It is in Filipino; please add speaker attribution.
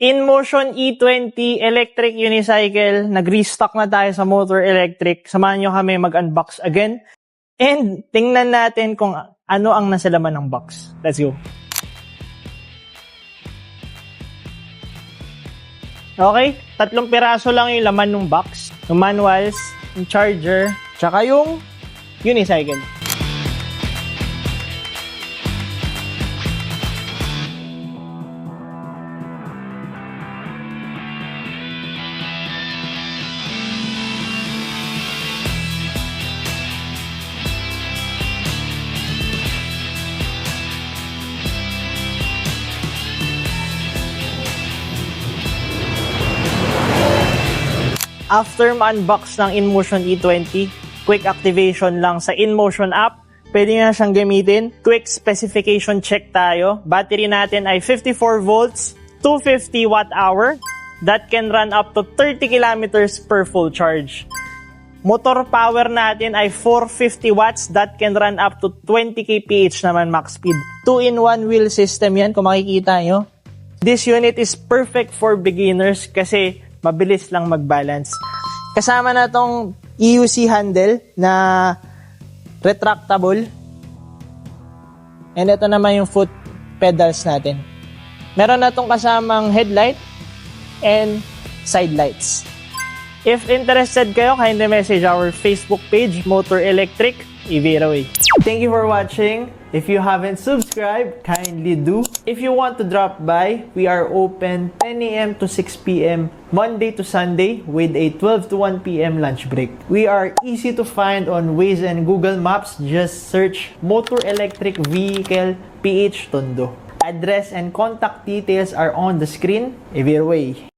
Speaker 1: InMotion E20 electric unicycle. Nag-restock na tayo sa Motor Electric. Samahan nyo kami mag-unbox again. And tingnan natin kung ano ang nasa laman ng box. Let's go. Okay, 3 piraso lang yung laman ng box. Yung manuals, yung charger, tsaka yung unicycle. After ma-unbox ng InMotion E20, quick activation lang sa InMotion app. Pwede na siyang gamitin. Quick specification check tayo. Battery natin ay 54 volts, 250 watt-hour. That can run up to 30 kilometers per full charge. Motor power natin ay 450 watts. That can run up to 20 kph naman max speed. 2-in-1 wheel system yan kung makikita nyo. This unit is perfect for beginners kasi mabilis lang mag-balance. Kasama na tong EUC handle na retractable. And ito naman yung foot pedals natin. Meron na tong kasamang headlight and side lights. If interested kayo, kindly message our Facebook page, Motor Electric, Iveraway. Thank you for watching. If you haven't subscribed, kindly do. If you want to drop by, we are open 10 a.m. to 6 p.m. Monday to Sunday with a 12 to 1 p.m. lunch break. We are easy to find on Waze and Google Maps. Just search Motor Electric Vehicle PH Tondo. Address and contact details are on the screen. Iveraway.